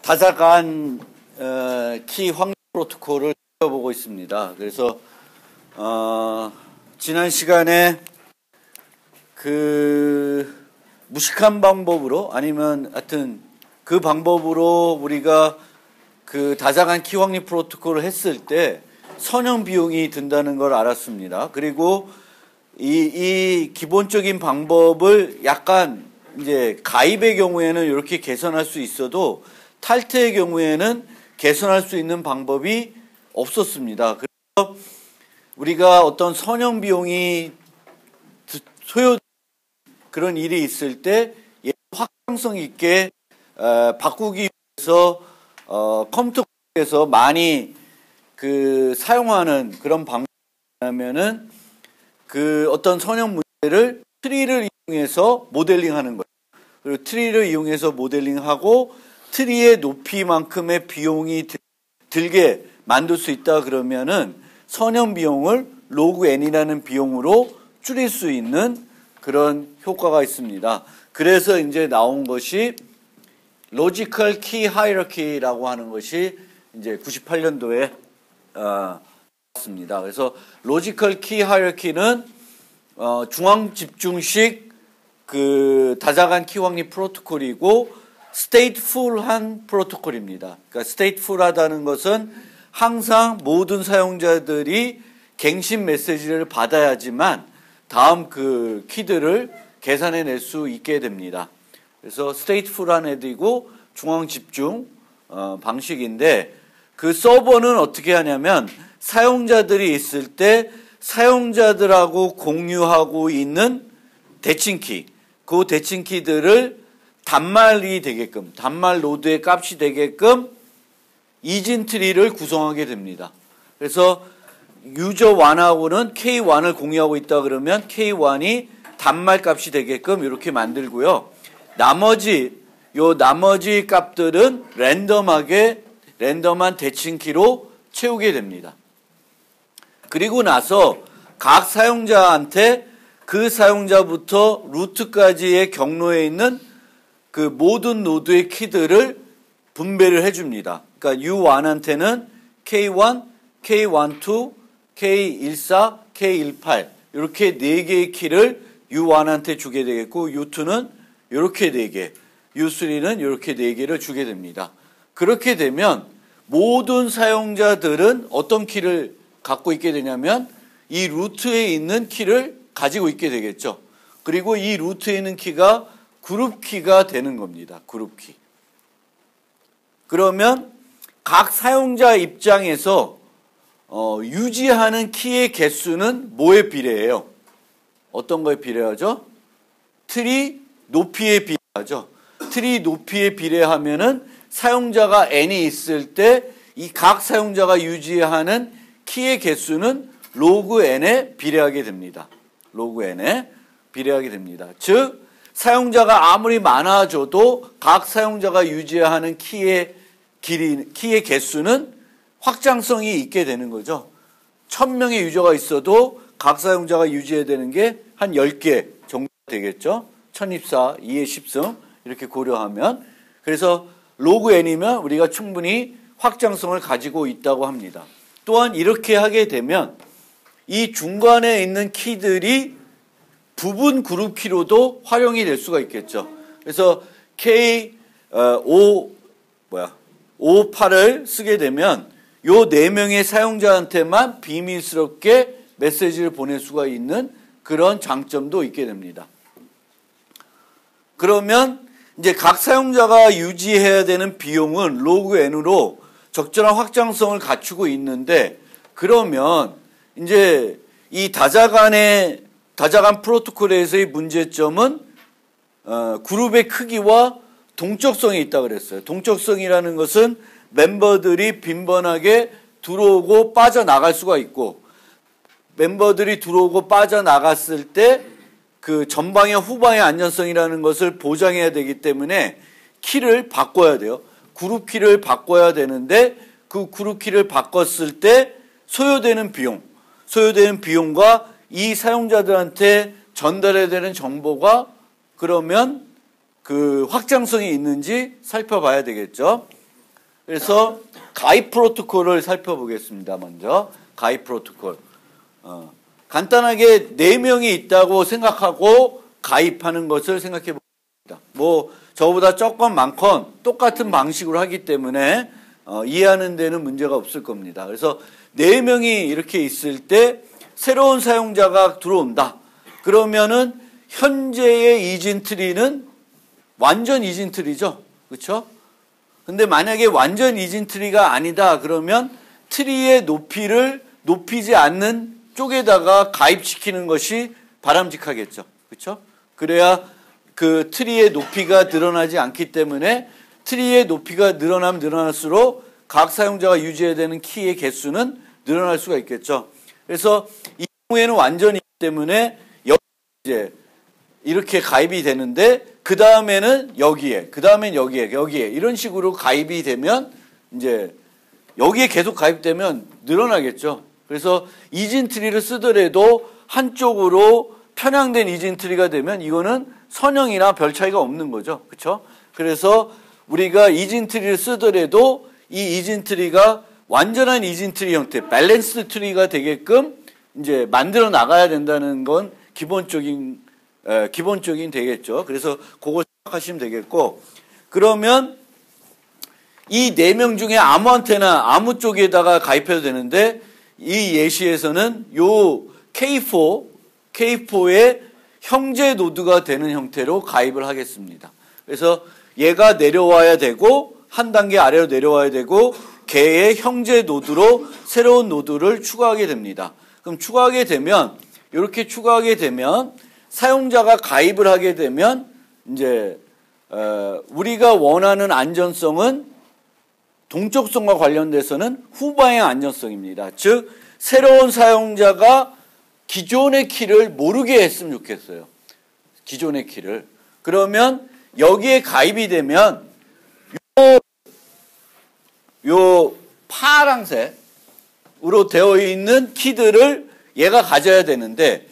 다자간 키 확립 프로토콜을 살펴보고 있습니다. 그래서 지난 시간에 그 무식한 방법으로 아니면 하여튼 그 방법으로 우리가 그 다자간 키 확립 프로토콜을 했을 때 선형 비용이 든다는 걸 알았습니다. 그리고 이 기본적인 방법을 약간 이제 가입의 경우에는 이렇게 개선할 수 있어도 탈퇴의 경우에는 개선할 수 있는 방법이 없었습니다. 그래서 우리가 어떤 선형 비용이 소요 그런 일이 있을 때 확장성 있게 바꾸기 위해서 컴퓨터에서 많이 그 사용하는 그런 방법이라면은 그 어떤 선형 문제를 트리를 이용해서 모델링하는 거예요. 그리고 트리를 이용해서 모델링하고 트리의 높이만큼의 비용이 들게 만들 수 있다 그러면은 선형 비용을 로그 n이라는 비용으로 줄일 수 있는 그런 효과가 있습니다. 그래서 이제 나온 것이 로지컬 키 하이어키라고 하는 것이 이제 98년도에 나왔습니다. 그래서 로지컬 키 하이어키는 중앙 집중식 그 다자간 키 확립 프로토콜이고 스테이트풀한 프로토콜입니다. 그러니까 스테이트풀하다는 것은 항상 모든 사용자들이 갱신 메시지를 받아야지만 다음 그 키들을 계산해낼 수 있게 됩니다. 그래서 스테이트풀한 애들이고 중앙 집중 방식인데 그 서버는 어떻게 하냐면 사용자들이 있을 때 사용자들하고 공유하고 있는 대칭키, 그 대칭키들을 단말이 되게끔, 단말 노드의 값이 되게끔 이진 트리를 구성하게 됩니다. 그래서 유저 1하고는 K1을 공유하고 있다 그러면 K1이 단말 값이 되게끔 이렇게 만들고요. 나머지 값들은 랜덤한 대칭키로 채우게 됩니다. 그리고 나서 각 사용자한테 그 사용자부터 루트까지의 경로에 있는 그 모든 노드의 키들을 분배를 해줍니다. 그러니까 U1한테는 K1, K12, K14, K18 이렇게 4개의 키를 U1한테 주게 되겠고 U2는 이렇게 4개, U3는 이렇게 4개를 주게 됩니다. 그렇게 되면 모든 사용자들은 어떤 키를 갖고 있게 되냐면 이 루트에 있는 키를 가지고 있게 되겠죠. 그리고 이 루트에 있는 키가 그룹 키가 되는 겁니다. 그룹 키. 그러면 각 사용자 입장에서 유지하는 키의 개수는 뭐에 비례해요? 어떤 거에 비례하죠? 트리 높이에 비례하죠. 트리 높이에 비례하면은 사용자가 n이 있을 때 이 각 사용자가 유지하는 키의 개수는 로그 n에 비례하게 됩니다. 로그 n에 비례하게 됩니다. 즉 사용자가 아무리 많아져도 각 사용자가 유지하는 키의 개수는 확장성이 있게 되는 거죠. 1000명의 유저가 있어도 각 사용자가 유지해야 되는 게 한 10개 정도 되겠죠. 1024, 2의 10승 이렇게 고려하면. 그래서 로그 n이면 우리가 충분히 확장성을 가지고 있다고 합니다. 또한 이렇게 하게 되면 이 중간에 있는 키들이 부분 그룹 키로도 활용이 될 수가 있겠죠. 그래서 K58을 쓰게 되면 요 4명의 사용자한테만 비밀스럽게 메시지를 보낼 수가 있는 그런 장점도 있게 됩니다. 그러면 이제 각 사용자가 유지해야 되는 비용은 로그 n으로 적절한 확장성을 갖추고 있는데 그러면 이제 이 다자간 프로토콜에서의 문제점은 그룹의 크기와 동적성이 있다고 그랬어요. 동적성이라는 것은 멤버들이 빈번하게 들어오고 빠져나갈 수가 있고 멤버들이 들어오고 빠져나갔을 때 그 전방의 후방의 안전성이라는 것을 보장해야 되기 때문에 키를 바꿔야 돼요. 그룹 키를 바꿔야 되는데 그 그룹 키를 바꿨을 때 소요되는 비용과 이 사용자들한테 전달해야 되는 정보가 그러면 그 확장성이 있는지 살펴봐야 되겠죠. 그래서 가입 프로토콜을 살펴보겠습니다. 먼저 가입 프로토콜. 간단하게 4명이 있다고 생각하고 가입하는 것을 생각해 봅니다. 뭐 저보다 조금 많건 똑같은 방식으로 하기 때문에 이해하는 데는 문제가 없을 겁니다. 그래서 4명이 이렇게 있을 때 새로운 사용자가 들어온다. 그러면은 현재의 이진트리는 완전 이진트리죠. 그렇죠? 근데 만약에 완전 이진트리가 아니다. 그러면 트리의 높이를 높이지 않는 쪽에다가 가입시키는 것이 바람직하겠죠. 그렇죠? 그래야 그 트리의 높이가 늘어나지 않기 때문에 트리의 높이가 늘어나면 늘어날수록 각 사용자가 유지해야 되는 키의 개수는 늘어날 수가 있겠죠. 그래서 이 경우에는 완전이기 때문에 이제 이렇게 가입이 되는데 그 다음에는 여기에, 그 다음엔 여기에 이런 식으로 가입이 되면 이제 여기에 계속 가입되면 늘어나겠죠. 그래서 이진트리를 쓰더라도 한쪽으로 편향된 이진트리가 되면 이거는 선형이나 별 차이가 없는 거죠. 그렇죠? 그래서 우리가 이진트리를 쓰더라도 이 이진트리가 완전한 이진트리 형태, 밸런스 트리가 되게끔 이제 만들어 나가야 된다는 건 기본적인 되겠죠. 그래서 그거 생각하시면 되겠고, 그러면 이 4명 중에 아무한테나 아무 쪽에다가 가입해도 되는데 이 예시에서는 요 K4의 형제 노드가 되는 형태로 가입을 하겠습니다. 그래서 얘가 내려와야 되고 한 단계 아래로 내려와야 되고 걔의 형제 노드로 새로운 노드를 추가하게 됩니다. 그럼 추가하게 되면 이렇게 추가하게 되면 사용자가 가입을 하게 되면 이제 우리가 원하는 안전성은 동적성과 관련돼서는 후방향 안전성입니다. 즉 새로운 사용자가 기존의 키를 모르게 했으면 좋겠어요. 기존의 키를. 그러면 여기에 가입이 되면 요 파랑색으로 되어 있는 키들을 얘가 가져야 되는데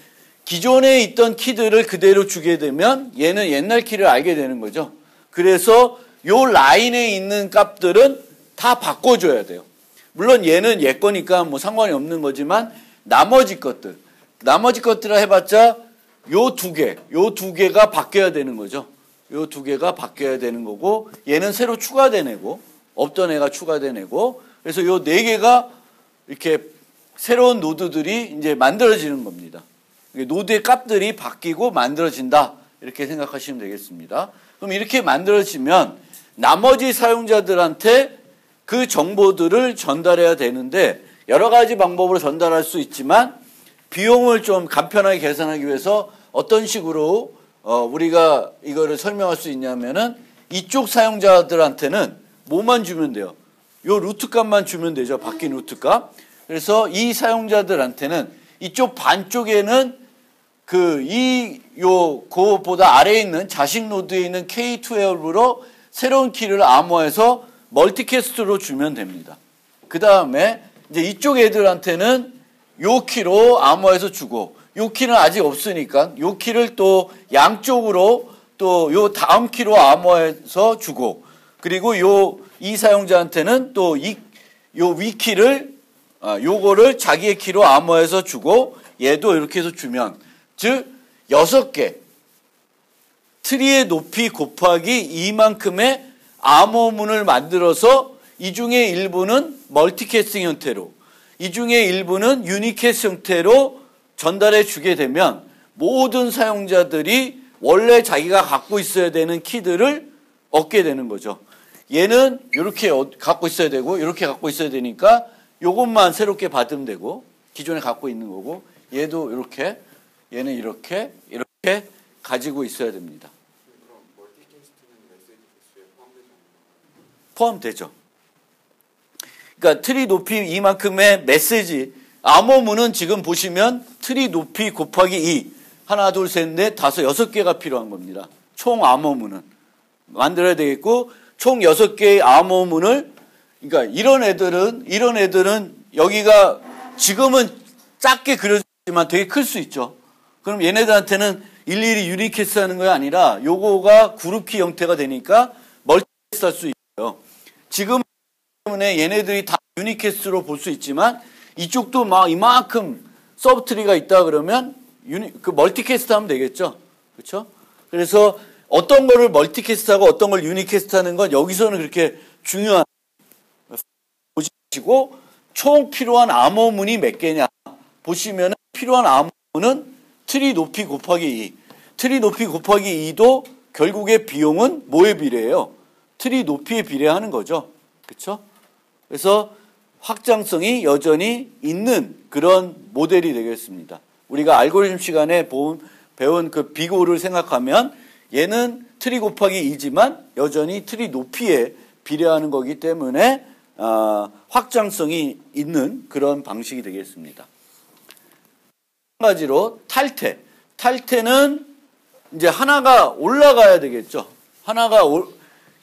기존에 있던 키들을 그대로 주게 되면 얘는 옛날 키를 알게 되는 거죠. 그래서 요 라인에 있는 값들은 다 바꿔줘야 돼요. 물론 얘는 얘 거니까 뭐 상관이 없는 거지만 나머지 것들을 해봤자 요 두 개가 바뀌어야 되는 거죠. 요 두 개가 바뀌어야 되는 거고 얘는 새로 추가된 애고 없던 애가 추가된 애고 그래서 요 4개가 이렇게 새로운 노드들이 이제 만들어지는 겁니다. 노드의 값들이 바뀌고 만들어진다. 이렇게 생각하시면 되겠습니다. 그럼 이렇게 만들어지면 나머지 사용자들한테 그 정보들을 전달해야 되는데 여러 가지 방법으로 전달할 수 있지만 비용을 좀 간편하게 계산하기 위해서 어떤 식으로 우리가 이거를 설명할 수 있냐면은 이쪽 사용자들한테는 뭐만 주면 돼요? 요 루트 값만 주면 되죠. 바뀐 루트 값. 그래서 이 사용자들한테는 이쪽 반쪽에는 그보다 아래에 있는 자식 노드에 있는 K12으로 새로운 키를 암호해서 멀티캐스트로 주면 됩니다. 그 다음에 이제 이쪽 애들한테는 요 키로 암호해서 주고 요 키는 아직 없으니까 요 키를 또 양쪽으로 또 요 다음 키로 암호해서 주고 그리고 이 사용자한테는 또 요 위키를 요거를 자기의 키로 암호해서 주고 얘도 이렇게 해서 주면 즉 6개 트리의 높이 곱하기 이만큼의 암호문을 만들어서 이 중에 일부는 멀티캐스팅 형태로 이 중에 일부는 유니캐스 형태로 전달해 주게 되면 모든 사용자들이 원래 자기가 갖고 있어야 되는 키들을 얻게 되는 거죠. 얘는 이렇게 갖고 있어야 되고 이렇게 갖고 있어야 되니까 이것만 새롭게 받으면 되고 기존에 갖고 있는 거고 얘도 이렇게 얘는 이렇게 가지고 있어야 됩니다. 그럼 멀티캐스트는 메시지 개수에 포함되지 않나요? 포함되죠. 그러니까 트리 높이 이만큼의 메시지 암호문은 지금 보시면 트리 높이 곱하기 2 하나 둘 셋 넷 다섯 6개가 필요한 겁니다. 총 암호문은 만들어야 되겠고 총 6개의 암호문을 그러니까 이런 애들은 여기가 지금은 작게 그려지지만 되게 클 수 있죠. 그럼 얘네들한테는 일일이 유니캐스 하는 게 아니라 요거가 그룹키 형태가 되니까 멀티캐스 할 수 있어요. 지금 때문에 얘네들이 다 유니캐스트로 볼 수 있지만 이쪽도 막 이만큼 서브트리가 있다 그러면 그 멀티캐스트 하면 되겠죠. 그렇죠? 그래서 어떤 거를 멀티캐스트하고 어떤 걸 유니캐스트하는 건 여기서는 그렇게 중요한 보시고 총 필요한 암호문이 몇 개냐 보시면 필요한 암호문은 트리 높이 곱하기 2. 트리 높이 곱하기 2도 결국에 비용은 뭐에 비례해요? 트리 높이에 비례하는 거죠. 그렇죠? 그래서 확장성이 여전히 있는 그런 모델이 되겠습니다. 우리가 알고리즘 시간에 배운 그 비고를 생각하면 얘는 트리 곱하기 2지만 여전히 트리 높이에 비례하는 거기 때문에 확장성이 있는 그런 방식이 되겠습니다. 마찬가지로 탈퇴. 탈퇴는 이제 하나가 올라가야 되겠죠.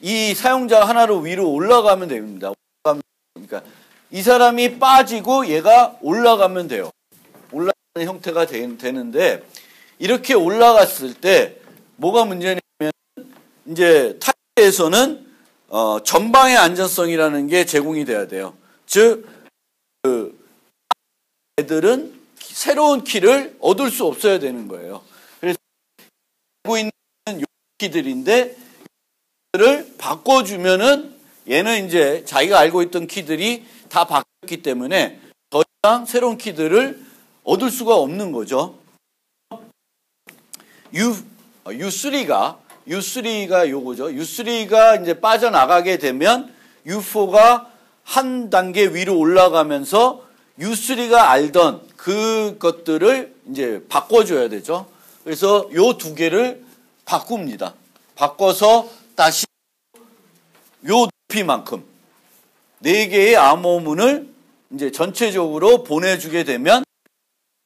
이 사용자 하나로 위로 올라가면 됩니다. 그러니까 이 사람이 빠지고 얘가 올라가면 돼요. 올라가는 형태가 되는데 이렇게 올라갔을 때 뭐가 문제냐면 이제 탈퇴에서는 전방의 안전성이라는 게 제공이 돼야 돼요. 즉, 애들은 새로운 키를 얻을 수 없어야 되는 거예요. 그래서 알고 있는 키들인데 를 바꿔주면은 얘는 이제 자기가 알고 있던 키들이 다 바뀌었기 때문에 더 이상 새로운 키들을 얻을 수가 없는 거죠. U3가 요거죠. U3가 이제 빠져나가게 되면 U4가 한 단계 위로 올라가면서 U3가 알던 그것들을 이제 바꿔줘야 되죠. 그래서 요 두 개를 바꿉니다. 바꿔서 다시 요 높이만큼 4개의 암호문을 이제 전체적으로 보내주게 되면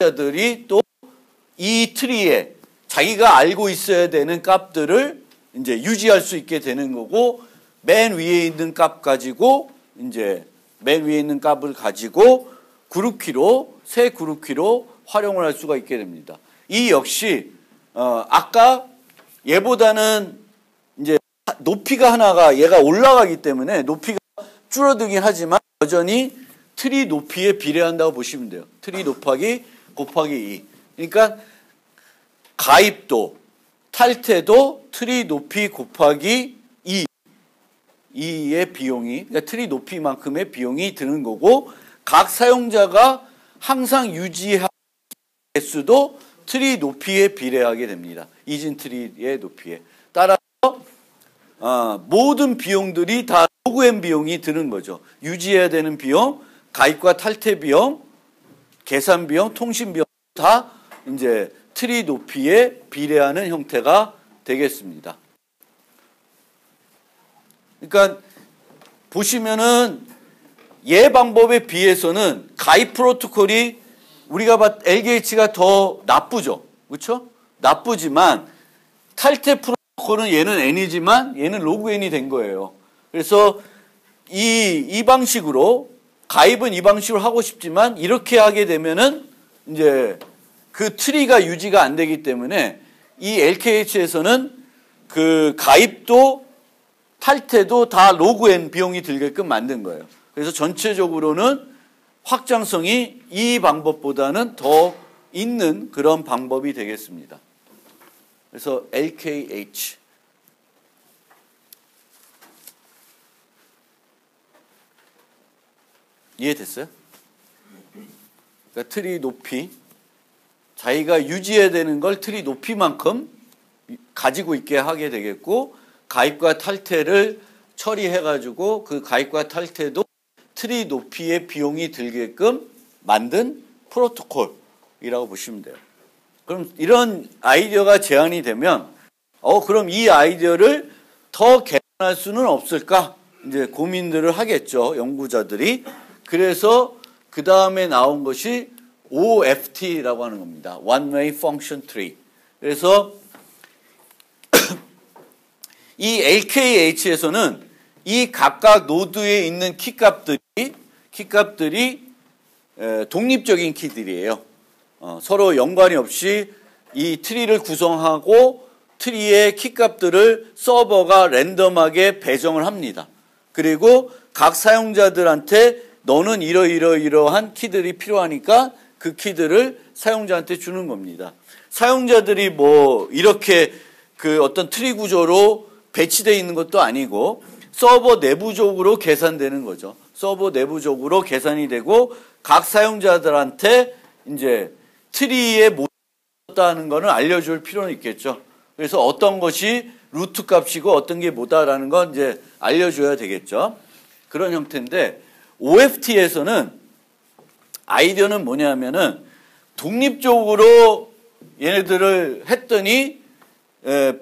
자들이 또 이 트리에 자기가 알고 있어야 되는 값들을 이제 유지할 수 있게 되는 거고 맨 위에 있는 값 가지고 이제 맨 위에 있는 값을 가지고 그룹키로 새 그룹키로 활용을 할 수가 있게 됩니다. 이 역시 아까 얘보다는 이제 높이가 하나가 얘가 올라가기 때문에 높이가 줄어들긴 하지만 여전히 트리 높이에 비례한다고 보시면 돼요. 트리 곱하기 2. 그러니까 가입도 탈퇴도 트리 높이 곱하기 2의 비용이 그러니까 트리 높이만큼의 비용이 드는 거고 각 사용자가 항상 유지할 개수도 트리 높이에 비례하게 됩니다. 이진 트리의 높이에. 따라서 모든 비용들이 다 로그 n 비용이 드는 거죠. 유지해야 되는 비용, 가입과 탈퇴 비용, 계산 비용, 통신 비용 다 이제 트리 높이에 비례하는 형태가 되겠습니다. 그러니까 보시면은 얘 방법에 비해서는 가입 프로토콜이 우리가 LKH가 더 나쁘죠. 그렇죠? 나쁘지만 탈퇴 프로토콜은 얘는 n이지만 얘는 로그 n이 된 거예요. 그래서 이 방식으로 가입은 이 방식으로 하고 싶지만 이렇게 하게 되면은 이제 그 트리가 유지가 안 되기 때문에 이 LKH에서는 그 가입도 탈퇴도 다 로그 n 비용이 들게끔 만든 거예요. 그래서 전체적으로는 확장성이 이 방법보다는 더 있는 그런 방법이 되겠습니다. 그래서 LKH. 이해됐어요? 그러니까 트리 높이. 자기가 유지해야 되는 걸 트리 높이만큼 가지고 있게 하게 되겠고 가입과 탈퇴를 처리해가지고 그 가입과 탈퇴도 트리 높이의 비용이 들게끔 만든 프로토콜이라고 보시면 돼요. 그럼 이런 아이디어가 제안이 되면 그럼 이 아이디어를 더 개선할 수는 없을까? 이제 고민들을 하겠죠. 연구자들이. 그래서 그 다음에 나온 것이 OFT라고 하는 겁니다. One Way Function Tree. 그래서 이 LKH에서는 이 각각 노드에 있는 키값들이 독립적인 키들이에요. 서로 연관이 없이 이 트리를 구성하고 트리의 키값들을 서버가 랜덤하게 배정을 합니다. 그리고 각 사용자들한테 너는 이러이러한 키들이 필요하니까 그 키들을 사용자한테 주는 겁니다. 사용자들이 뭐 이렇게 그 어떤 트리 구조로 배치되어 있는 것도 아니고 서버 내부적으로 계산되는 거죠. 서버 내부적으로 계산이 되고 각 사용자들한테 이제 트리에 뭐다는 거는 알려줄 필요는 있겠죠. 그래서 어떤 것이 루트 값이고 어떤 게 뭐다라는 건 이제 알려줘야 되겠죠. 그런 형태인데 OFT에서는 아이디어는 뭐냐면은 독립적으로 얘네들을 했더니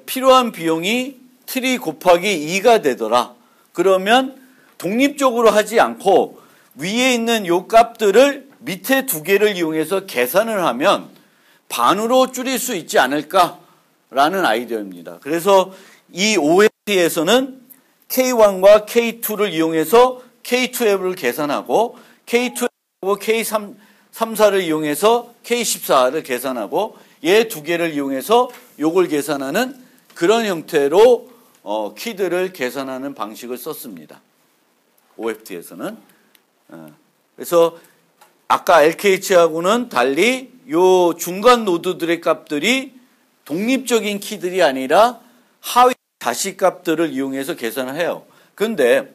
필요한 비용이 트리 곱하기 2가 되더라. 그러면 독립적으로 하지 않고 위에 있는 요 값들을 밑에 두 개를 이용해서 계산을 하면 반으로 줄일 수 있지 않을까라는 아이디어입니다. 그래서 이 OFT에서는 K1과 K2를 이용해서 K2F를 계산하고 K2F하고 K34를 이용해서 K14를 계산하고 얘 두 개를 이용해서 요걸 계산하는 그런 형태로 키들을 계산하는 방식을 썼습니다. OFT에서는. 그래서 아까 LKH하고는 달리 요 중간 노드들의 값들이 독립적인 키들이 아니라 하위 자식값들을 이용해서 계산을 해요. 그런데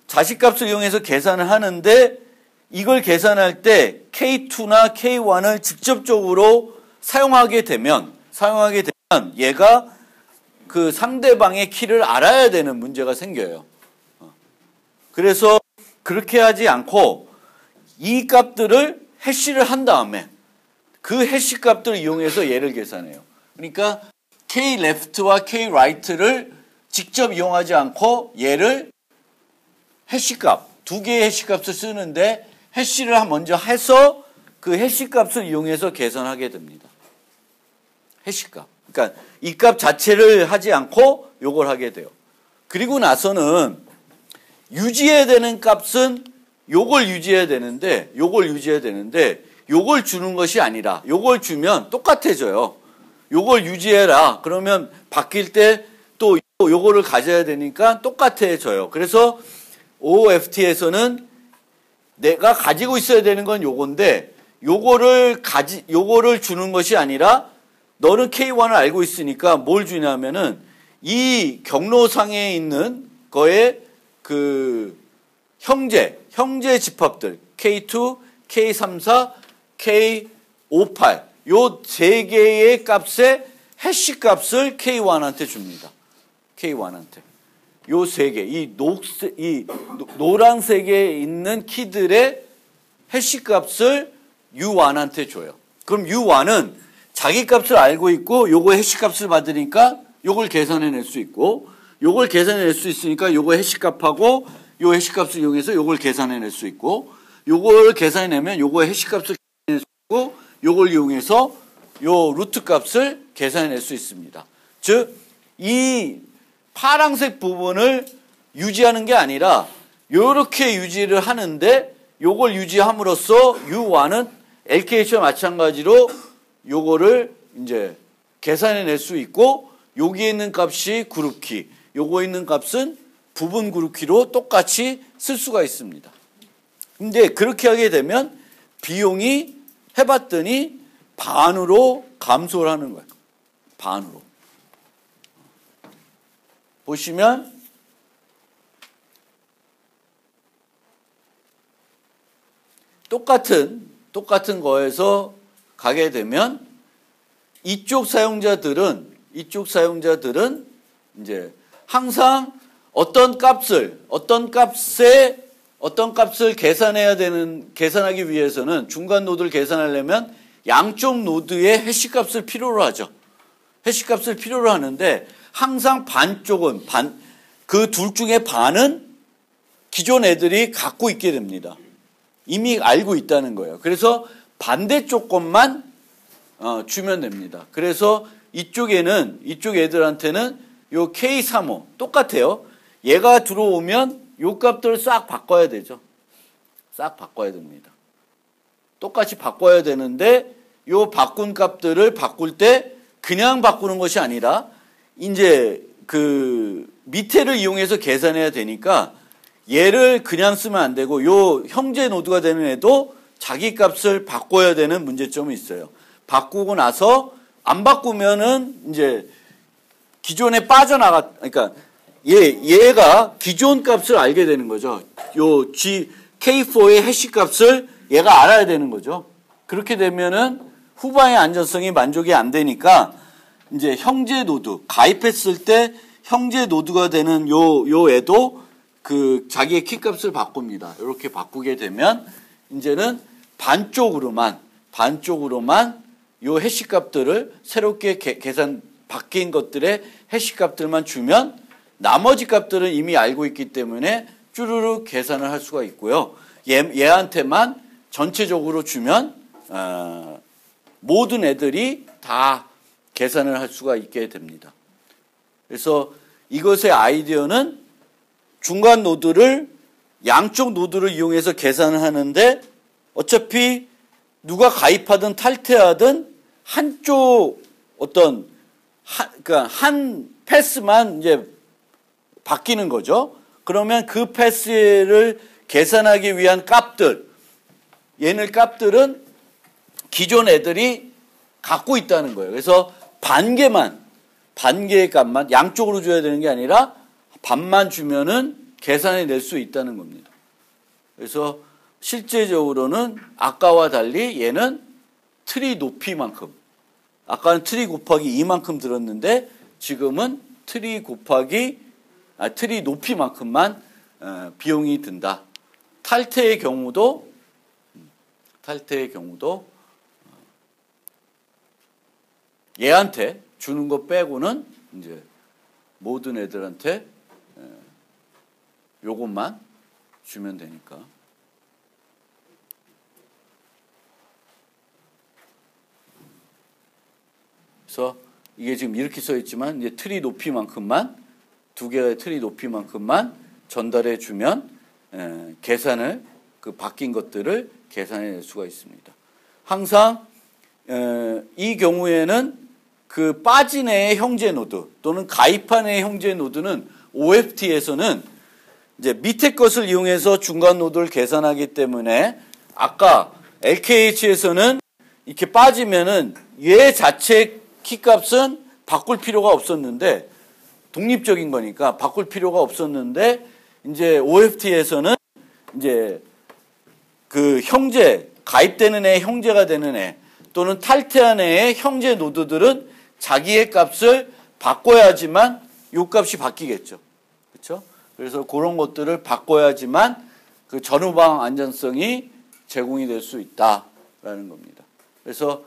자식값을 이용해서 계산을 하는데 이걸 계산할 때 K2나 K1을 직접적으로 사용하게 되면 얘가 그 상대방의 키를 알아야 되는 문제가 생겨요. 그래서 그렇게 하지 않고 이 값들을 해시를 한 다음에 그 해시 값들을 이용해서 얘를 계산해요. 그러니까 K left와 K right를 직접 이용하지 않고 얘를 해시값, 두 개의 해시값을 쓰는데 해시를 먼저 해서 그 해시값을 이용해서 계산하게 됩니다. 해시값. 그러니까 이 값 자체를 하지 않고 요걸 하게 돼요. 그리고 나서는 유지해야 되는 값은 요걸 유지해야 되는데 요걸 주는 것이 아니라 요걸 주면 똑같아져요. 요걸 유지해라. 그러면 바뀔 때 또 요거를 가져야 되니까 똑같아져요. 그래서 OFT에서는 내가 가지고 있어야 되는 건 요건데 요거를 주는 것이 아니라 너는 K1을 알고 있으니까 뭘 주냐면은 이 경로상에 있는 거에 그 형제 집합들 K2, K34, K58 요 세 개의 값의 해시 값을 K1한테 줍니다. K1한테. 요 세 개, 이 노란색에 있는 키들의 해시 값을 U1한테 줘요. 그럼 U1은 자기 값을 알고 있고 요거 해시 값을 받으니까 요걸 계산해낼 수 있고 요걸 계산해낼 수 있으니까 요거 해시 값하고 요 해시 값을 이용해서 요걸 계산해낼 수 있고 요걸 계산해내면 요거 해시 값을 계산해낼 수 있고 요걸 이용해서 요 루트 값을 계산해낼 수 있습니다. 즉, 이 파란색 부분을 유지하는 게 아니라 요렇게 유지를 하는데 요걸 유지함으로써 U1은 LKH와 마찬가지로 요거를 이제 계산해낼 수 있고 여기에 있는 값이 그룹키, 요거 있는 값은 부분 그룹키로 똑같이 쓸 수가 있습니다. 근데 그렇게 하게 되면 비용이 해봤더니 반으로 감소를 하는 거예요. 반으로. 보시면 똑같은 거에서 가게 되면 이쪽 사용자들은 이제 항상 어떤 값을 계산하기 위해서는 중간 노드를 계산하려면 양쪽 노드의 해시값을 필요로 하죠. 해시값을 필요로 하는데 항상 그 둘 중에 반은 기존 애들이 갖고 있게 됩니다. 이미 알고 있다는 거예요. 그래서 반대쪽 것만 주면 됩니다. 그래서 이쪽 애들한테는 요 K35 똑같아요. 얘가 들어오면 요 값들을 싹 바꿔야 되죠. 싹 바꿔야 됩니다. 똑같이 바꿔야 되는데 요 바꾼 값들을 바꿀 때 그냥 바꾸는 것이 아니라 이제 그 밑에를 이용해서 계산해야 되니까 얘를 그냥 쓰면 안 되고 요 형제 노드가 되는 애도 자기 값을 바꿔야 되는 문제점이 있어요. 바꾸고 나서 안 바꾸면은 이제 기존에 그러니까 얘가 기존 값을 알게 되는 거죠. 요 K4의 해시 값을 얘가 알아야 되는 거죠. 그렇게 되면은 후방의 안전성이 만족이 안 되니까 이제 형제 노드 가입했을 때 형제 노드가 되는 요 애도 그 자기의 키 값을 바꿉니다. 이렇게 바꾸게 되면 이제는 반쪽으로만 요 해시 값들을 새롭게 계산 바뀐 것들의 해시 값들만 주면 나머지 값들은 이미 알고 있기 때문에 쭈루루 계산을 할 수가 있고요. 얘한테만 전체적으로 주면 모든 애들이 다 계산을 할 수가 있게 됩니다. 그래서 이것의 아이디어는 중간 노드를 양쪽 노드를 이용해서 계산을 하는데 어차피 누가 가입하든 탈퇴하든 한쪽 그러니까 한 패스만 이제 바뀌는 거죠. 그러면 그 패스를 계산하기 위한 값들은 기존 애들이 갖고 있다는 거예요. 그래서 반개의 값만 양쪽으로 줘야 되는 게 아니라 반만 주면은 계산해 낼 수 있다는 겁니다. 그래서 실제적으로는 아까와 달리 얘는 트리 높이만큼, 아까는 트리 곱하기 2만큼 들었는데 지금은 트리 높이만큼만 비용이 든다. 탈퇴의 경우도 얘한테 주는 거 빼고는 이제 모든 애들한테 요것만 주면 되니까. 그래서 이게 지금 이렇게 써 있지만 이제 트리 높이만큼만 두 개의 트리 높이만큼만 전달해 주면 계산을 그 바뀐 것들을 계산해 낼 수가 있습니다. 항상 이 경우에는 그 빠진 애의 형제 노드 또는 가입한 애의 형제 노드는 OFT에서는 이제 밑에 것을 이용해서 중간 노드를 계산하기 때문에 아까 LKH에서는 이렇게 빠지면은 얘 자체 키값은 바꿀 필요가 없었는데 독립적인 거니까 바꿀 필요가 없었는데 이제 OFT에서는 이제 그 형제 가입되는 애 형제가 되는 애 또는 탈퇴한 애의 형제 노드들은 자기의 값을 바꿔야지만 요 값이 바뀌겠죠. 그렇죠? 그래서 그런 것들을 바꿔야지만 그 전후방 안전성이 제공이 될 수 있다라는 겁니다. 그래서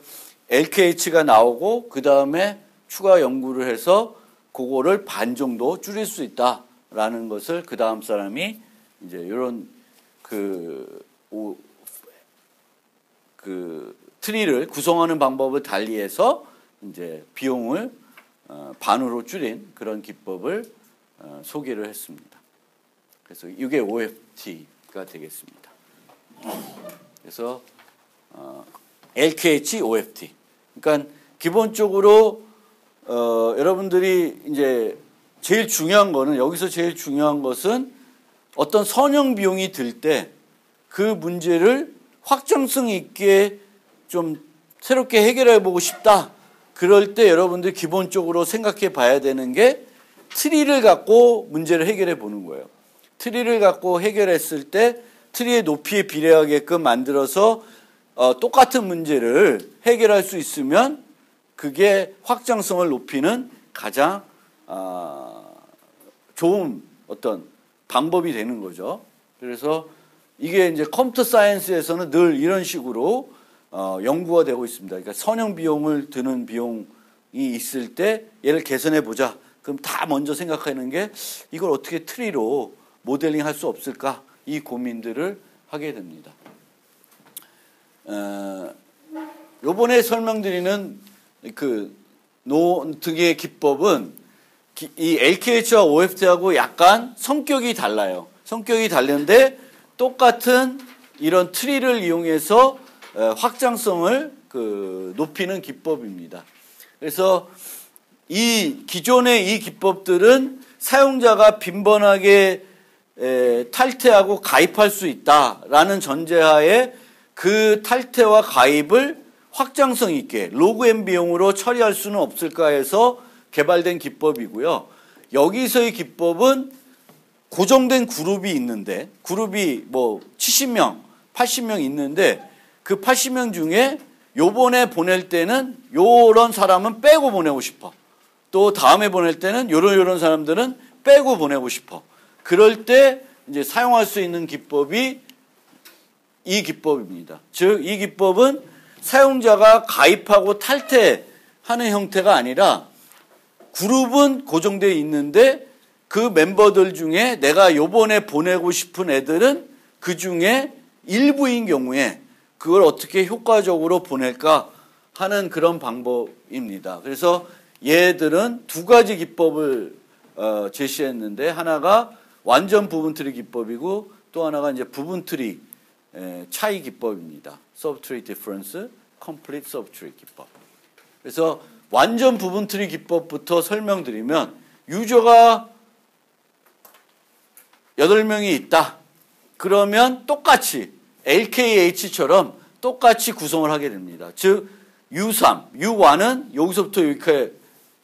LKH가 나오고 그 다음에 추가 연구를 해서 그거를 반 정도 줄일 수 있다라는 것을 그 다음 사람이 이제 이런 그 트리를 구성하는 방법을 달리해서 이제 비용을 반으로 줄인 그런 기법을 소개를 했습니다. 그래서 이게 OFT가 되겠습니다. 그래서 LKH OFT. 그러니까 기본적으로 여러분들이 이제 제일 중요한 거는 여기서 제일 중요한 것은 어떤 선형 비용이 들 때 그 문제를 확정성 있게 좀 새롭게 해결해 보고 싶다. 그럴 때 여러분들 기본적으로 생각해 봐야 되는 게 트리를 갖고 문제를 해결해 보는 거예요. 트리를 갖고 해결했을 때 트리의 높이에 비례하게끔 만들어서 똑같은 문제를 해결할 수 있으면 그게 확장성을 높이는 가장 좋은 어떤 방법이 되는 거죠. 그래서 이게 이제 컴퓨터 사이언스에서는 늘 이런 식으로 연구가 되고 있습니다. 그러니까 선형 비용을 드는 비용이 있을 때 얘를 개선해 보자. 그럼 다 먼저 생각하는 게 이걸 어떻게 트리로 모델링 할 수 없을까? 이 고민들을 하게 됩니다. 요번에 설명드리는 그 노드의 기법은 이 LKH와 OFT하고 약간 성격이 달라요. 성격이 다른데 똑같은 이런 트리를 이용해서 확장성을 높이는 기법입니다. 그래서 이 기존의 이 기법들은 사용자가 빈번하게 탈퇴하고 가입할 수 있다라는 전제하에 그 탈퇴와 가입을 확장성 있게 로그M 비용으로 처리할 수는 없을까 해서 개발된 기법이고요. 여기서의 기법은 고정된 그룹이 있는데, 그룹이 뭐 70명, 80명 있는데 그 80명 중에 요번에 보낼 때는 요런 사람은 빼고 보내고 싶어. 또 다음에 보낼 때는 요런 사람들은 빼고 보내고 싶어. 그럴 때 이제 사용할 수 있는 기법이 이 기법입니다. 즉, 이 기법은 사용자가 가입하고 탈퇴하는 형태가 아니라 그룹은 고정되어 있는데 그 멤버들 중에 내가 요번에 보내고 싶은 애들은 그 중에 일부인 경우에 그걸 어떻게 효과적으로 보낼까 하는 그런 방법입니다. 그래서 얘들은 두 가지 기법을 제시했는데, 하나가 완전 부분 트리 기법이고 또 하나가 이제 부분 트리 차이 기법입니다. Subtree difference, complete subtree 기법. 그래서 완전 부분 트리 기법부터 설명드리면, 유저가 8명이 있다. 그러면 똑같이 LKH처럼 똑같이 구성을 하게 됩니다. 즉 U3, U1은 여기서부터 여기까지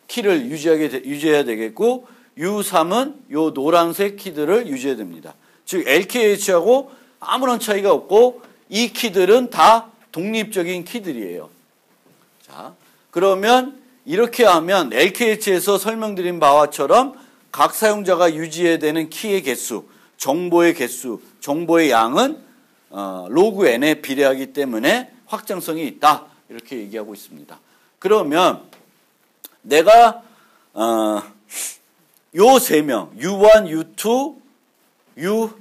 키를 유지해야 되겠고, U3은 요 노란색 키들을 유지해야 됩니다. 즉 LKH하고 아무런 차이가 없고 이 키들은 다 독립적인 키들이에요. 자, 그러면 이렇게 하면 LKH에서 설명드린 바와처럼 각 사용자가 유지해야 되는 키의 개수, 정보의 개수, 정보의 양은 로그 n에 비례하기 때문에 확장성이 있다. 이렇게 얘기하고 있습니다. 그러면 내가 요 세 명, U1, U2, U6,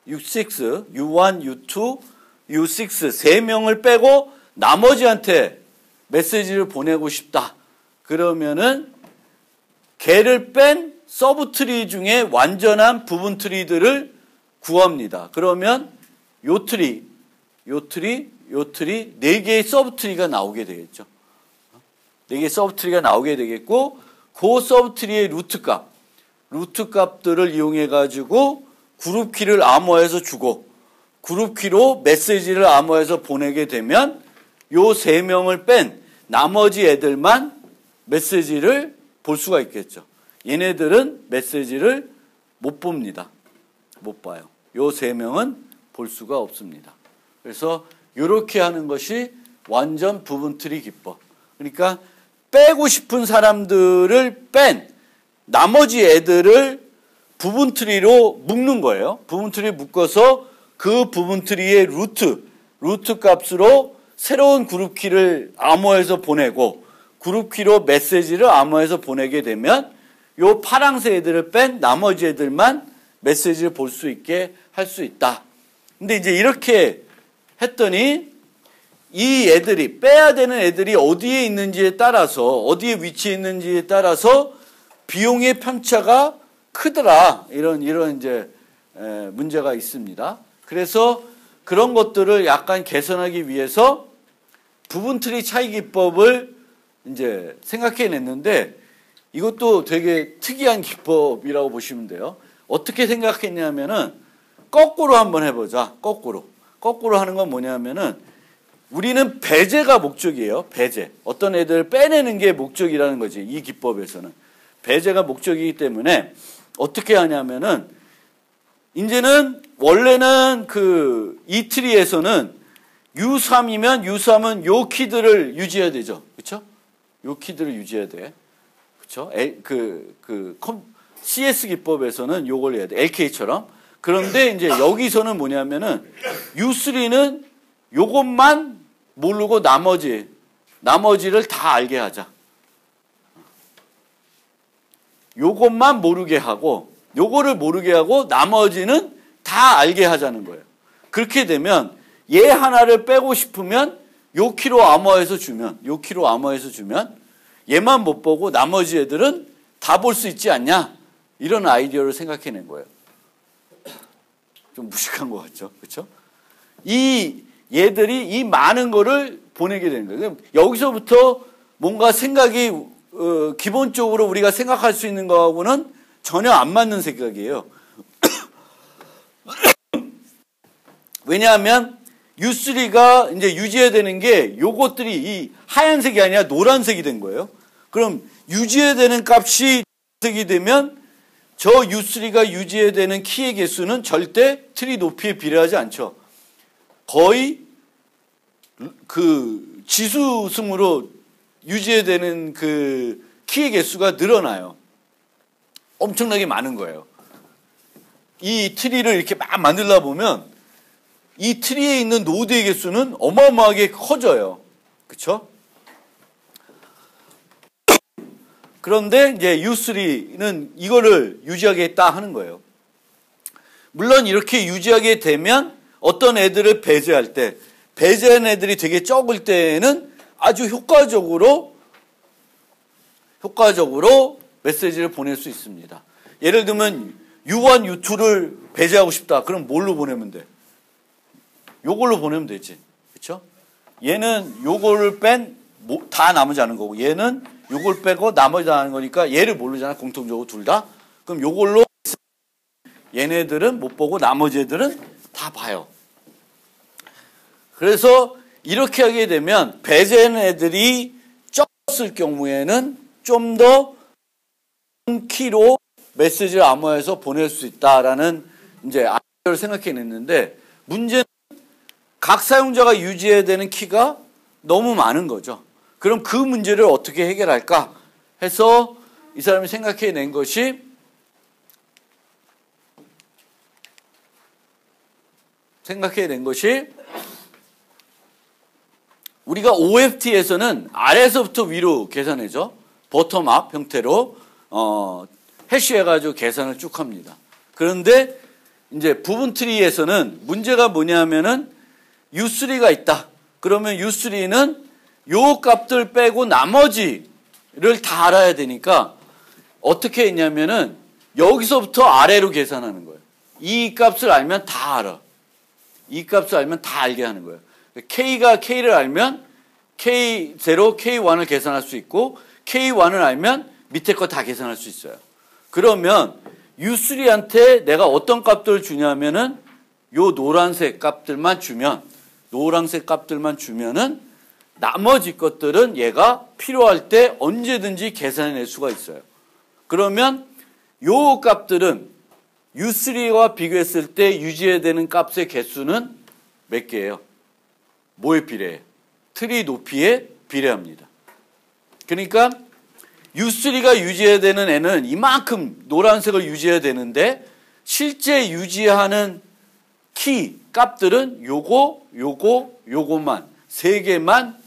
U1, U2, U6 세 명을 빼고 나머지한테 메시지를 보내고 싶다. 그러면은 걔를 뺀 서브 트리 중에 완전한 부분 트리들을 구합니다. 그러면 요 트리, 요 트리, 요 트리 4개의 서브 트리가 나오게 되겠죠. 4개의 서브 트리가 나오게 되겠고, 그 서브 트리의 루트 값들을 이용해 가지고 그룹 키를 암호해서 주고 그룹 키로 메시지를 암호해서 보내게 되면 요 3명을 뺀 나머지 애들만 메시지를 볼 수가 있겠죠. 얘네들은 메시지를 못 봅니다. 못 봐요. 요 3명은 볼 수가 없습니다. 그래서 이렇게 하는 것이 완전 부분 트리 기법. 그러니까 빼고 싶은 사람들을 뺀 나머지 애들을 부분 트리로 묶는 거예요. 부분 트리 묶어서 그 부분 트리의 루트 값으로 새로운 그룹 키를 암호해서 보내고 그룹 키로 메시지를 암호해서 보내게 되면 요 파랑색 애들을 뺀 나머지 애들만 메시지를 볼 수 있게 할 수 있다. 근데 이제 이렇게 했더니 이 애들이 빼야 되는 애들이 어디에 있는지에 따라서 어디에 위치해 있는지에 따라서 비용의 편차가 크더라. 이런 이제 문제가 있습니다. 그래서 그런 것들을 약간 개선하기 위해서 부분 트리 차이 기법을 이제 생각해냈는데 이것도 되게 특이한 기법이라고 보시면 돼요. 어떻게 생각했냐면은 거꾸로 한번 해보자. 거꾸로 하는 건 뭐냐면은 우리는 배제가 목적이에요. 배제. 어떤 애들을 빼내는 게 목적이라는 거지. 이 기법에서는. 배제가 목적이기 때문에 어떻게 하냐면은 이제는 원래는 이 트리에서는 U3이면 U3은 요 키들을 유지해야 되죠. 그렇죠? 요 키들을 유지해야 돼. 그렇죠? CS 기법에서는 요걸 해야 돼. LK처럼. 그런데 이제 여기서는 뭐냐면은 U3는 요것만 모르고 나머지를 다 알게 하자. 요것만 모르게 하고 요거를 모르게 하고 나머지는 다 알게 하자는 거예요. 그렇게 되면 얘 하나를 빼고 싶으면 요 키로 암호해서 주면 얘만 못 보고 나머지 애들은 다 볼 수 있지 않냐? 이런 아이디어를 생각해낸 거예요. 좀 무식한 것 같죠? 그렇죠? 얘들이 이 많은 거를 보내게 되는 거예요. 여기서부터 뭔가 생각이 기본적으로 우리가 생각할 수 있는 거하고는 전혀 안 맞는 생각이에요. 왜냐하면 U3가 이제 유지해야 되는 게 요것들이 이 하얀색이 아니라 노란색이 된 거예요. 그럼 유지해야 되는 값이 노란색이 되면 저 U3가 유지해야 되는 키의 개수는 절대 트리 높이에 비례하지 않죠. 거의 그 지수승으로 유지해야 되는 그 키의 개수가 늘어나요. 엄청나게 많은 거예요. 이 트리를 이렇게 막 만들다 보면 이 트리에 있는 노드의 개수는 어마어마하게 커져요. 그렇죠? 그런데 이제 U3는 이거를 유지하겠다 하는 거예요. 물론 이렇게 유지하게 되면 어떤 애들을 배제할 때, 배제한 애들이 되게 적을 때에는 아주 효과적으로 메시지를 보낼 수 있습니다. 예를 들면 U1, U2를 배제하고 싶다. 그럼 뭘로 보내면 돼? 요걸로 보내면 되지. 그렇죠? 얘는 요거를 뺀 다 나머지 하는 거고 얘는 요걸 빼고 나머지 다 하는 거니까 얘를 모르잖아. 공통적으로 둘 다. 그럼 요걸로 얘네들은 못 보고 나머지 애들은 다 봐요. 그래서 이렇게 하게 되면 배제한 애들이 적었을 경우에는 좀 더 큰 키로 메시지를 암호화해서 보낼 수 있다라는 이제 아이디어를 생각해냈는데 문제는 각 사용자가 유지해야 되는 키가 너무 많은 거죠. 그럼 그 문제를 어떻게 해결할까 해서 이 사람이 생각해낸 것이 우리가 OFT에서는 아래에서부터 위로 계산해죠. 버텀업 형태로 해시해가지고 계산을 쭉 합니다. 그런데 이제 부분 트리에서는 문제가 뭐냐면은 U3가 있다. 그러면 U3는 요 값들 빼고 나머지를 다 알아야 되니까 어떻게 했냐면은 여기서부터 아래로 계산하는 거예요. 이 값을 알면 다 알아. 이 값을 알면 다 알게 하는 거예요. K가 K를 알면 K0, K1을 계산할 수 있고 K1을 알면 밑에 거 다 계산할 수 있어요. 그러면 U3한테 내가 어떤 값들을 주냐면은 요 노란색 값들만 주면은 나머지 것들은 얘가 필요할 때 언제든지 계산해낼 수가 있어요. 그러면 요 값들은 U3와 비교했을 때 유지해야 되는 값의 개수는 몇 개예요? 뭐에 비례해요? 트리 높이에 비례합니다. 그러니까 U3가 유지해야 되는 애는 이만큼 노란색을 유지해야 되는데 실제 유지하는 키 값들은 요것만 세 개만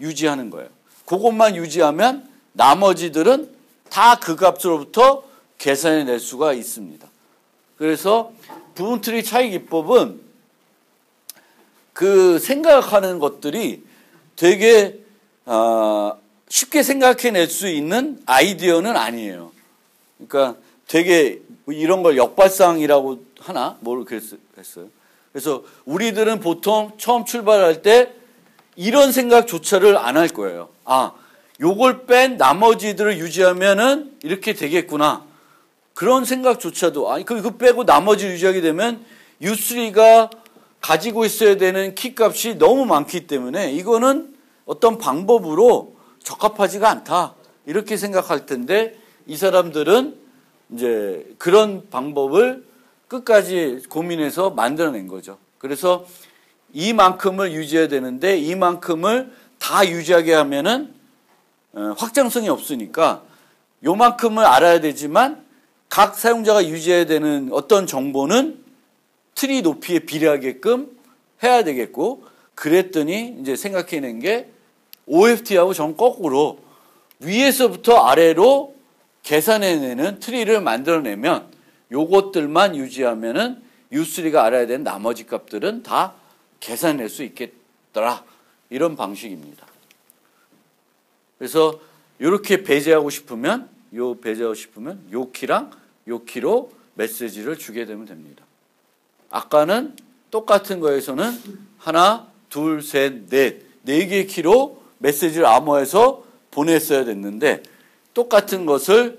유지하는 거예요. 그것만 유지하면 나머지들은 다 그 값으로부터 계산해낼 수가 있습니다. 그래서 부분 트리 차이 기법은 그 생각하는 것들이 되게 쉽게 생각해낼 수 있는 아이디어는 아니에요. 그러니까 되게 이런 걸 역발상이라고 하나? 뭘 그랬어요. 그래서 우리들은 보통 처음 출발할 때 이런 생각조차를 안 할 거예요. 아, 요걸 뺀 나머지들을 유지하면은 이렇게 되겠구나. 그런 생각조차도, 아니, 그거 빼고 나머지 유지하게 되면 U3가 가지고 있어야 되는 키 값이 너무 많기 때문에 이거는 어떤 방법으로 적합하지가 않다. 이렇게 생각할 텐데 이 사람들은 이제 그런 방법을 끝까지 고민해서 만들어낸 거죠. 그래서 이만큼을 유지해야 되는데 이만큼을 다 유지하게 하면은 확장성이 없으니까 요만큼을 알아야 되지만 각 사용자가 유지해야 되는 어떤 정보는 트리 높이에 비례하게끔 해야 되겠고 그랬더니 이제 생각해낸 게 OFT하고 전 거꾸로 위에서부터 아래로 계산해내는 트리를 만들어내면 요것들만 유지하면은 U3가 알아야 되는 나머지 값들은 다 계산해낼 수 있겠더라. 이런 방식입니다. 그래서 이렇게 배제하고 싶으면 요 키랑 요 키로 메시지를 주게 되면 됩니다. 아까는 똑같은 거에서는 하나, 둘, 셋, 넷, 네 개의 키로 메시지를 암호해서 보냈어야 됐는데 똑같은 것을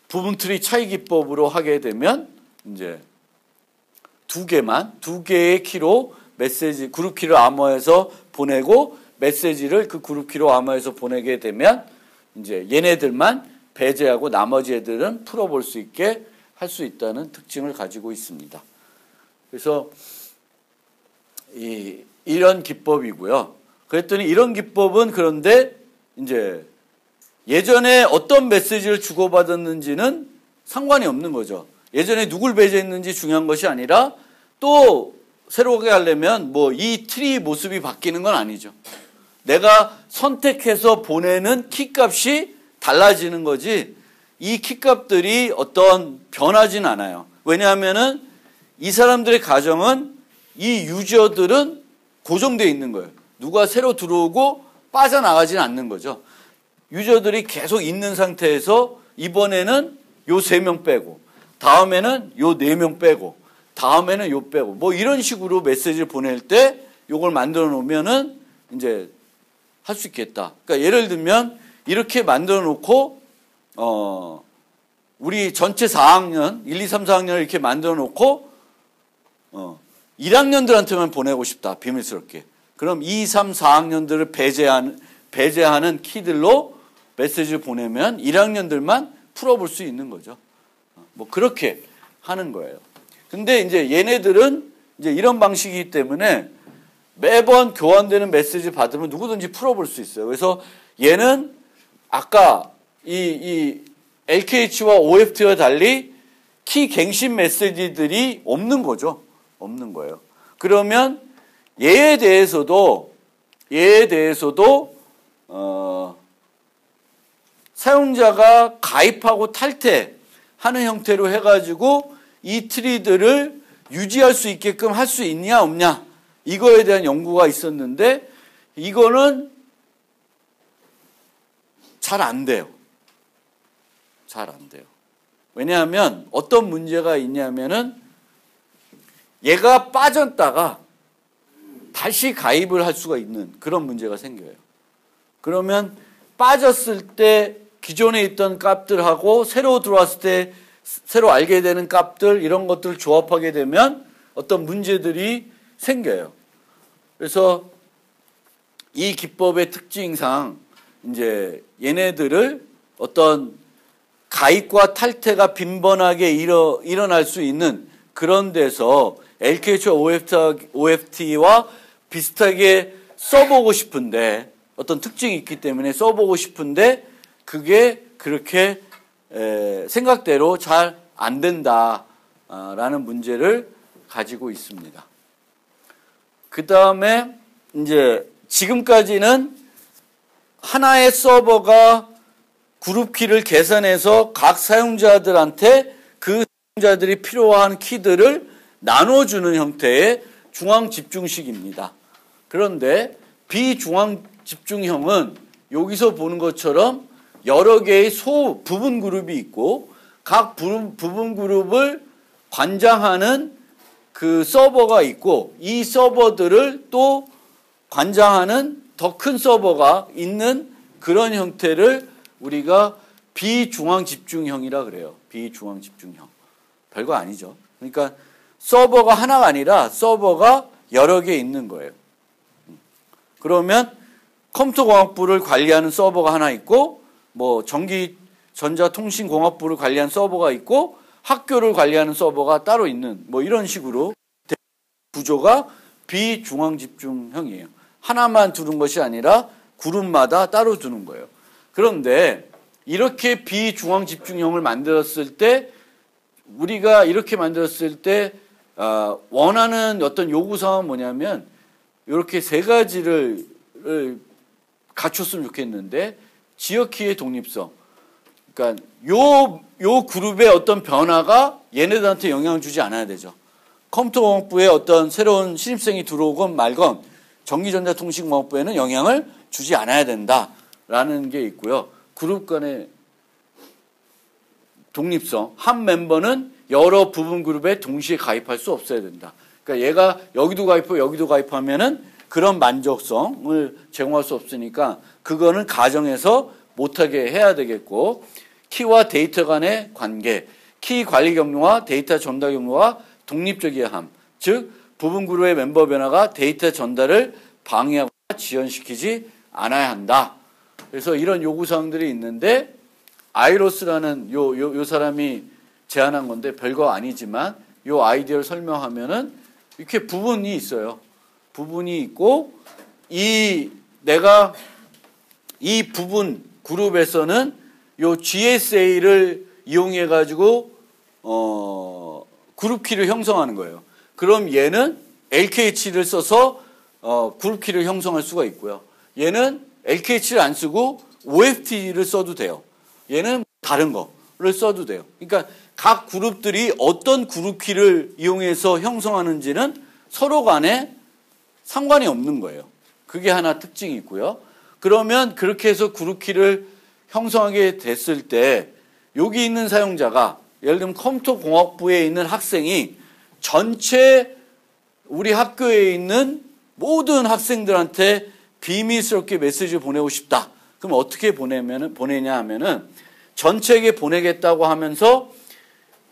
부분 트리 차이 기법으로 하게 되면 이제 두 개의 키로 메시지, 그룹 키를 암호해서 보내고 메시지를 그 그룹 키로 암호해서 보내게 되면 이제 얘네들만 배제하고 나머지 애들은 풀어볼 수 있게 할 수 있다는 특징을 가지고 있습니다. 그래서 이런 기법이고요. 그랬더니 이런 기법은 그런데 이제 예전에 어떤 메시지를 주고받았는지는 상관이 없는 거죠. 예전에 누굴 배제했는지 중요한 것이 아니라 또 새롭게 하려면 뭐 이 트리 모습이 바뀌는 건 아니죠. 내가 선택해서 보내는 키 값이 달라지는 거지 이 키 값들이 어떤 변하진 않아요. 왜냐하면은 이 사람들의 가정은 이 유저들은 고정되어 있는 거예요. 누가 새로 들어오고 빠져나가지는 않는 거죠. 유저들이 계속 있는 상태에서 이번에는 요 3명 빼고 다음에는 요 4명 빼고 다음에는 요 빼고 뭐 이런 식으로 메시지를 보낼 때 요걸 만들어 놓으면은 이제 할 수 있겠다. 그러니까 예를 들면 이렇게 만들어 놓고 우리 전체 4학년 1, 2, 3, 4학년을 이렇게 만들어 놓고 1학년들한테만 보내고 싶다. 비밀스럽게. 그럼 2, 3, 4학년들을 배제하는 키들로 메시지를 보내면 1학년들만 풀어볼 수 있는 거죠. 뭐 그렇게 하는 거예요. 근데 이제 얘네들은 이제 이런 방식이기 때문에 매번 교환되는 메시지 받으면 누구든지 풀어볼 수 있어요. 그래서 얘는 아까 이 LKH와 OFT와 달리 키 갱신 메시지들이 없는 거죠. 없는 거예요. 그러면 얘에 대해서도 사용자가 가입하고 탈퇴하는 형태로 해가지고 이 트리들을 유지할 수 있게끔 할 수 있냐 없냐 이거에 대한 연구가 있었는데 이거는 잘 안 돼요. 잘 안 돼요. 왜냐하면 어떤 문제가 있냐면은 얘가 빠졌다가 다시 가입을 할 수가 있는 그런 문제가 생겨요. 그러면 빠졌을 때 기존에 있던 값들하고 새로 들어왔을 때 새로 알게 되는 값들 이런 것들을 조합하게 되면 어떤 문제들이 생겨요. 그래서 이 기법의 특징상 이제 얘네들을 어떤 가입과 탈퇴가 빈번하게 일어날 수 있는 그런 데서 LKH와 OFT와 비슷하게 써보고 싶은데 어떤 특징이 있기 때문에 써보고 싶은데 그게 그렇게 생각대로 잘 안 된다라는 문제를 가지고 있습니다. 그 다음에 이제 지금까지는 하나의 서버가 그룹 키를 계산해서 각 사용자들한테 그 사용자들이 필요한 키들을 나눠주는 형태의 중앙 집중식입니다. 그런데 비중앙 집중형은 여기서 보는 것처럼 여러 개의 부분 그룹이 있고 각 부분 그룹을 관장하는 그 서버가 있고 이 서버들을 또 관장하는 더 큰 서버가 있는 그런 형태를 우리가 비중앙 집중형이라 그래요. 비중앙 집중형. 별거 아니죠. 그러니까 서버가 하나가 아니라 서버가 여러 개 있는 거예요. 그러면 컴퓨터공학부를 관리하는 서버가 하나 있고 뭐 전자통신공학부를 관리하는 서버가 있고 학교를 관리하는 서버가 따로 있는 뭐 이런 식으로 구조가 비중앙 집중형이에요. 하나만 두는 것이 아니라 그룹마다 따로 두는 거예요. 그런데 이렇게 비중앙 집중형을 만들었을 때 우리가 이렇게 만들었을 때 원하는 어떤 요구사항은 뭐냐면 이렇게 세 가지를 갖췄으면 좋겠는데 지역키의 독립성. 그러니까 요 그룹의 어떤 변화가 얘네들한테 영향을 주지 않아야 되죠. 컴퓨터공학부에 어떤 새로운 신입생이 들어오건 말건 전기전자통신공학부에는 영향을 주지 않아야 된다라는 게 있고요. 그룹 간의 독립성. 한 멤버는 여러 부분 그룹에 동시에 가입할 수 없어야 된다. 그러니까 얘가 여기도 가입하고 여기도 가입하면은 그런 만족성을 제공할 수 없으니까 그거는 가정에서 못하게 해야 되겠고 키와 데이터 간의 관계, 키 관리 경로와 데이터 전달 경로가 독립적이어야 함. 즉 부분 그룹의 멤버 변화가 데이터 전달을 방해하거나 지연시키지 않아야 한다. 그래서 이런 요구사항들이 있는데 아이로스라는 요 사람이 제안한 건데 별거 아니지만 요 아이디어를 설명하면은 이렇게 부분이 있어요. 부분이 있고 내가 이 부분 그룹에서는 요 GSA를 이용해 가지고 그룹 키를 형성하는 거예요. 그럼 얘는 LKH를 써서 그룹 키를 형성할 수가 있고요. 얘는 LKH를 안 쓰고 OFT를 써도 돼요. 얘는 다른 거를 써도 돼요. 그러니까 각 그룹들이 어떤 그룹 키를 이용해서 형성하는지는 서로 간에 상관이 없는 거예요. 그게 하나 특징이 있고요. 그러면 그렇게 해서 그룹 키를 형성하게 됐을 때 여기 있는 사용자가 예를 들면 컴퓨터 공학부에 있는 학생이 전체 우리 학교에 있는 모든 학생들한테 비밀스럽게 메시지를 보내고 싶다. 그럼 어떻게 보내냐 하면은 전체에게 보내겠다고 하면서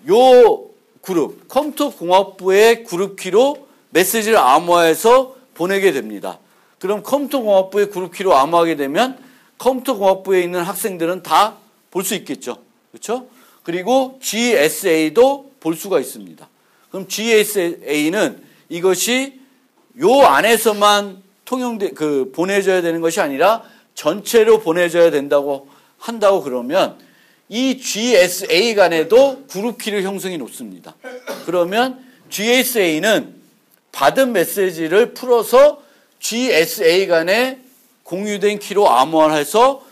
요 그룹, 컴퓨터 공학부의 그룹 키로 메시지를 암호화해서 보내게 됩니다. 그럼 컴퓨터 공학부의 그룹 키로 암호하게 되면 컴퓨터 공학부에 있는 학생들은 다 볼 수 있겠죠. 그렇죠? 그리고 GSA도 볼 수가 있습니다. 그럼 GSA는 이것이 요 안에서만 보내줘야 되는 것이 아니라 전체로 보내줘야 한다고 그러면 이 GSA 간에도 그룹 키를 형성해 놓습니다. 그러면 GSA는 받은 메시지를 풀어서 GSA 간에 공유된 키로 암호화해서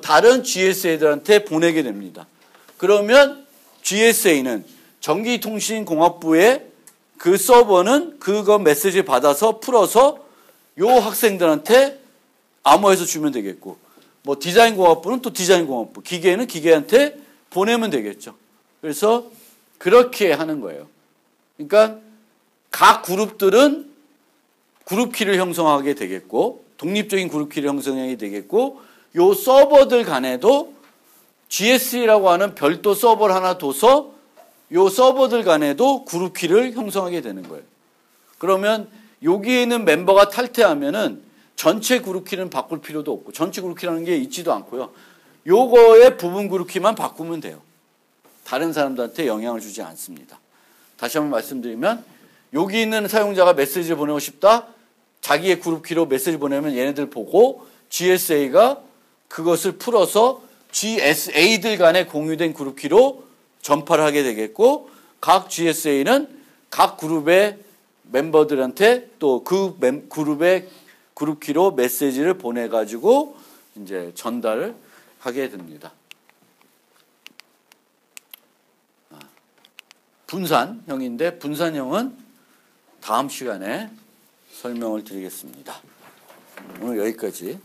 다른 GSA들한테 보내게 됩니다. 그러면 GSA는 전기통신공학부의 그 서버는 그거 메시지 받아서 풀어서 요 학생들한테 암호해서 주면 되겠고, 뭐 디자인공학부는 또 디자인공학부, 기계는 기계한테 보내면 되겠죠. 그래서 그렇게 하는 거예요. 그러니까 각 그룹들은 그룹 키를 형성하게 되겠고, 독립적인 그룹 키를 형성하게 되겠고, 요 서버들 간에도 GS라고 하는 별도 서버를 하나 둬서 요 서버들 간에도 그룹 키를 형성하게 되는 거예요. 그러면 여기에 있는 멤버가 탈퇴하면은 전체 그룹 키는 바꿀 필요도 없고, 전체 그룹 키라는 게 있지도 않고요. 요거의 부분 그룹 키만 바꾸면 돼요. 다른 사람들한테 영향을 주지 않습니다. 다시 한번 말씀드리면 여기 있는 사용자가 메시지를 보내고 싶다. 자기의 그룹 키로 메시지 보내면 얘네들 보고 GSA가 그것을 풀어서 GSA들 간에 공유된 그룹 키로 전파를 하게 되겠고, 각 GSA는 각 그룹의 멤버들한테 또 그 그룹의 그룹 키로 메시지를 보내가지고 이제 전달을 하게 됩니다. 분산형인데 분산형은 다음 시간에 설명을 드리겠습니다. 오늘 여기까지.